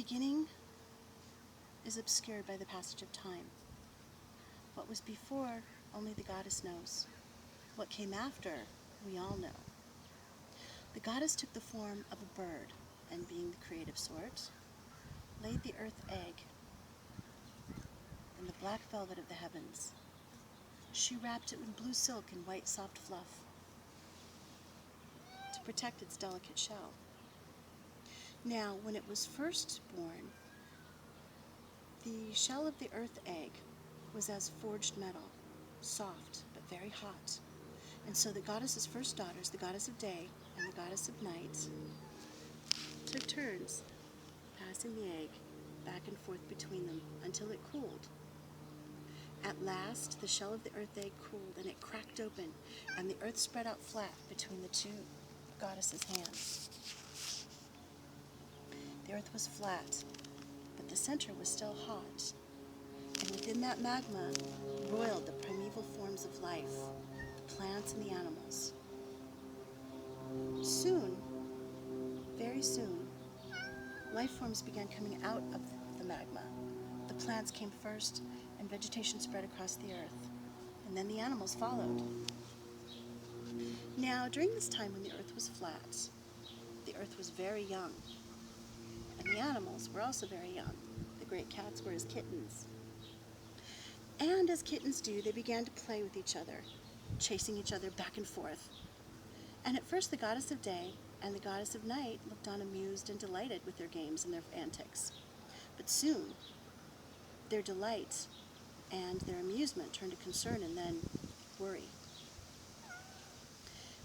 beginning is obscured by the passage of time. What was before, only the goddess knows. What came after, we all know. The goddess took the form of a bird, and being the creative sort, laid the earth egg in the black velvet of the heavens. She wrapped it with blue silk and white soft fluff to protect its delicate shell. Now, when it was first born, the shell of the earth egg was as forged metal, soft but very hot. And so the goddess's first daughters, the goddess of day and the goddess of night, took turns passing the egg back and forth between them until it cooled. At last, the shell of the earth egg cooled, and it cracked open, and the earth spread out flat between the two goddesses' hands. The earth was flat, but the center was still hot, and within that magma roiled the primeval forms of life, the plants and the animals. Soon, very soon, life forms began coming out of the magma. The plants came first, and vegetation spread across the earth, and then the animals followed. Now, during this time when the earth was flat, the earth was very young, and the animals were also very young. The great cats were as kittens. And as kittens do, they began to play with each other, chasing each other back and forth. And at first the goddess of day and the goddess of night looked on amused and delighted with their games and their antics. But soon, their delight and their amusement turned to concern and then worry.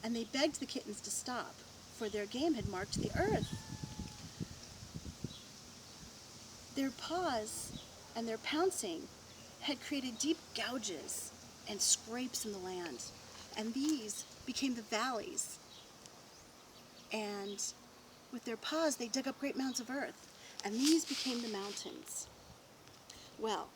And they begged the kittens to stop, for their game had marked the earth. Their paws and their pouncing had created deep gouges and scrapes in the land, and these became the valleys. And with their paws, they dug up great mounds of earth, and these became the mountains. Well,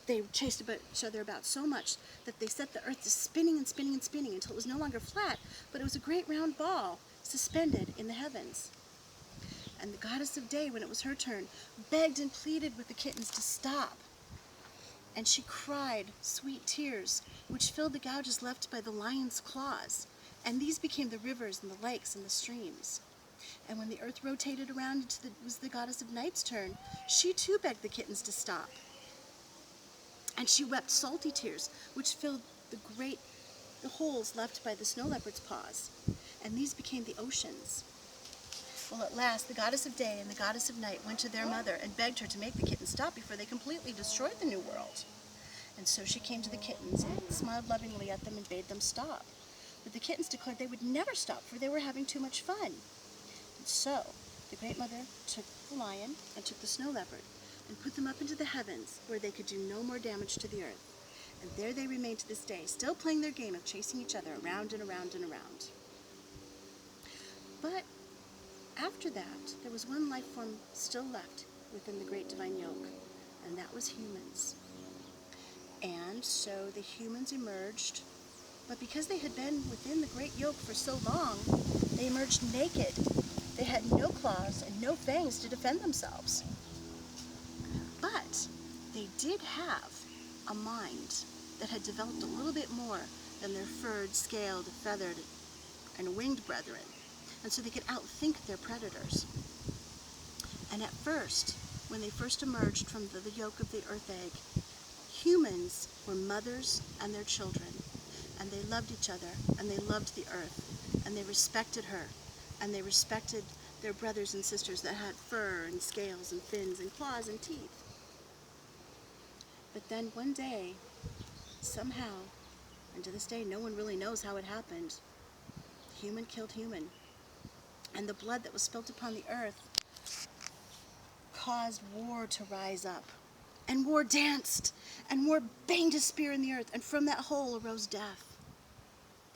they chased each other about so much that they set the earth to spinning and spinning and spinning until it was no longer flat, but it was a great round ball suspended in the heavens. And the goddess of day, when it was her turn, begged and pleaded with the kittens to stop. And she cried sweet tears, which filled the gouges left by the lion's claws, and these became the rivers and the lakes and the streams. And when the earth rotated around, it was the goddess of night's turn, she too begged the kittens to stop. And she wept salty tears, which filled the holes left by the snow leopard's paws, and these became the oceans. Well, at last, the goddess of day and the goddess of night went to their mother and begged her to make the kittens stop before they completely destroyed the new world. And so she came to the kittens and smiled lovingly at them and bade them stop. But the kittens declared they would never stop, for they were having too much fun. And so the great mother took the lion and took the snow leopard and put them up into the heavens, where they could do no more damage to the earth. And there they remain to this day, still playing their game of chasing each other around and around and around. But after that, there was one life form still left within the great divine yoke, and that was humans. And so the humans emerged, but because they had been within the great yoke for so long, they emerged naked. They had no claws and no fangs to defend themselves. But they did have a mind that had developed a little bit more than their furred, scaled, feathered, and winged brethren. And so they could outthink their predators. And at first, when they first emerged from the yolk of the earth egg, humans were mothers and their children, and they loved each other, and they loved the earth, and they respected her, and they respected their brothers and sisters that had fur and scales and fins and claws and teeth. But then one day, somehow, and to this day no one really knows how it happened, human killed human. And the blood that was spilt upon the earth caused war to rise up. And war danced, and war banged a spear in the earth, and from that hole arose death.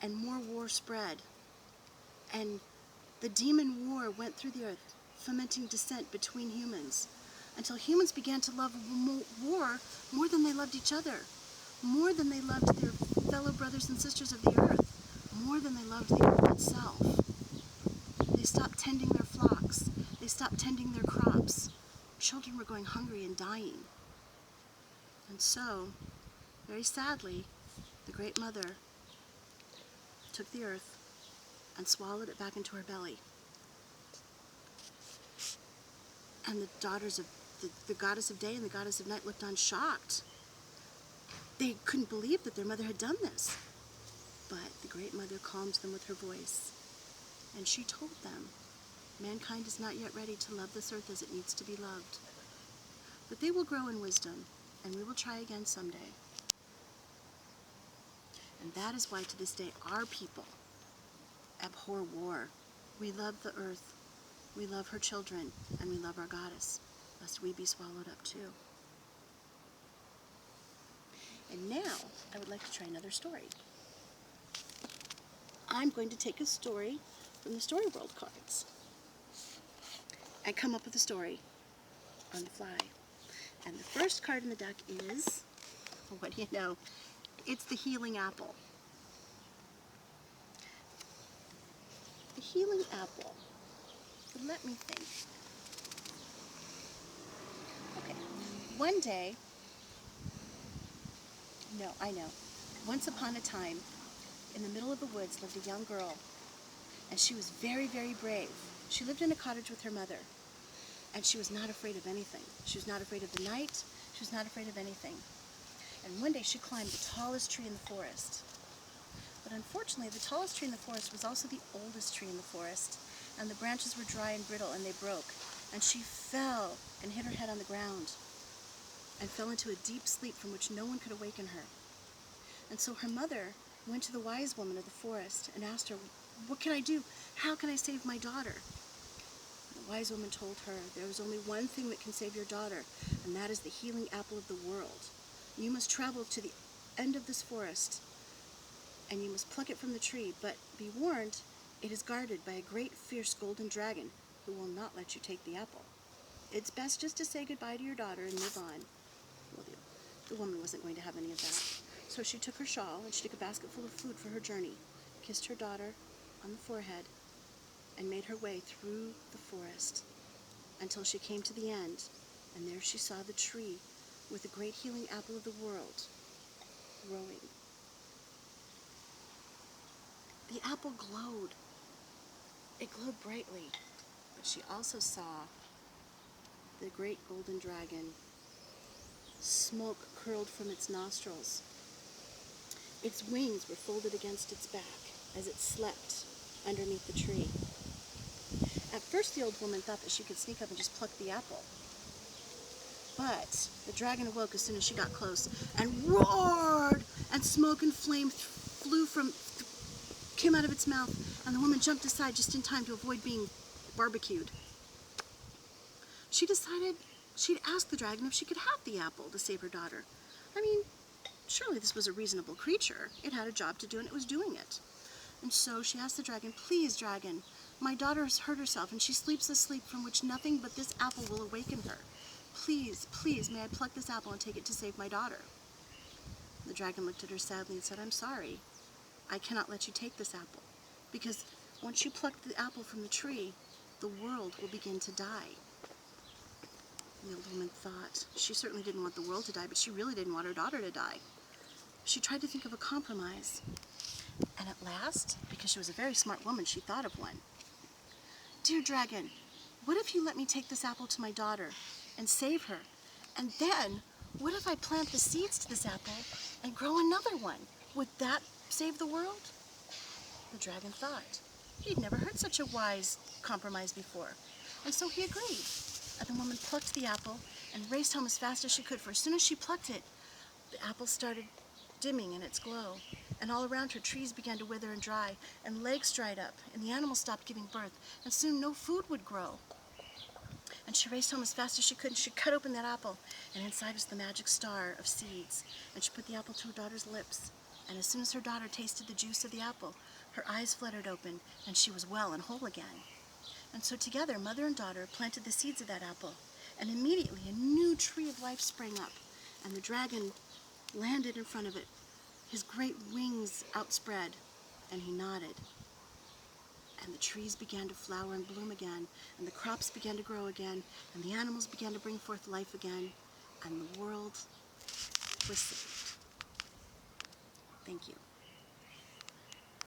And more war spread. And the demon war went through the earth, fomenting dissent between humans, until humans began to love war more than they loved each other, more than they loved their fellow brothers and sisters of the earth, more than they loved the earth itself. They stopped tending their flocks. They They stopped tending their crops. Children were going hungry and dying. And so, very sadly, the Great Mother took the earth and swallowed it back into her belly. And the daughters of the goddess of day and the goddess of night looked on shocked. They couldn't believe that their mother had done this. But the Great Mother calmed them with her voice, and she told them, mankind is not yet ready to love this earth as it needs to be loved. But they will grow in wisdom, and we will try again someday. And that is why to this day our people abhor war. We love the earth, we love her children, and we love our goddess, lest we be swallowed up too. And now I would like to try another story. I'm going to take a story from the Story World cards and come up with a story on the fly. And the first card in the deck is, what do you know? It's the healing apple. The healing apple. Let me think. Okay. One day, no, I know. Once upon a time, in the middle of the woods lived a young girl, and she was very, very brave. She lived in a cottage with her mother, and she was not afraid of anything. She was not afraid of the night. She was not afraid of anything. And one day she climbed the tallest tree in the forest. But unfortunately, the tallest tree in the forest was also the oldest tree in the forest, and the branches were dry and brittle, and they broke. And she fell and hit her head on the ground and fell into a deep sleep from which no one could awaken her. And so her mother went to the wise woman of the forest and asked her, what can I do? How can I save my daughter? The wise woman told her there was only one thing that can save your daughter, and that is the healing apple of the world. You must travel to the end of this forest, and you must pluck it from the tree, but be warned, it is guarded by a great fierce golden dragon who will not let you take the apple. It's best just to say goodbye to your daughter and move on. Well, the woman wasn't going to have any of that. So she took her shawl and she took a basket full of food for her journey, kissed her daughter on the forehead, and made her way through the forest until she came to the end, and there she saw the tree with the great healing apple of the world growing. The apple glowed. It glowed brightly, but she also saw the great golden dragon. Smoke curled from its nostrils. Its wings were folded against its back as it slept underneath the tree. At first the old woman thought that she could sneak up and just pluck the apple. But the dragon awoke as soon as she got close and roared, and smoke and flame came out of its mouth, and the woman jumped aside just in time to avoid being barbecued. She decided she'd ask the dragon if she could have the apple to save her daughter. I mean, surely this was a reasonable creature. It had a job to do, and it was doing it. And so she asked the dragon, please, dragon, my daughter has hurt herself, and she sleeps a sleep from which nothing but this apple will awaken her. Please, please, may I pluck this apple and take it to save my daughter? The dragon looked at her sadly and said, I'm sorry. I cannot let you take this apple, because once you pluck the apple from the tree, the world will begin to die. The old woman thought she certainly didn't want the world to die, but she really didn't want her daughter to die. She tried to think of a compromise, and at last, because she was a very smart woman, she thought of one. Dear dragon, what if you let me take this apple to my daughter and save her? And then, what if I plant the seeds to this apple and grow another one? Would that save the world? The dragon thought. He'd never heard such a wise compromise before, and so he agreed. And the woman plucked the apple and raced home as fast as she could, for as soon as she plucked it, the apple started dimming in its glow, and all around her trees began to wither and dry, and lakes dried up, and the animals stopped giving birth, and soon no food would grow. And she raced home as fast as she could, and she cut open that apple, and inside was the magic star of seeds, and she put the apple to her daughter's lips, and as soon as her daughter tasted the juice of the apple, her eyes fluttered open, and she was well and whole again. And so together, mother and daughter planted the seeds of that apple, and immediately a new tree of life sprang up, and the dragon landed in front of it, his great wings outspread, and he nodded. and the trees began to flower and bloom again, and the crops began to grow again, and the animals began to bring forth life again, and the world was saved. Thank you.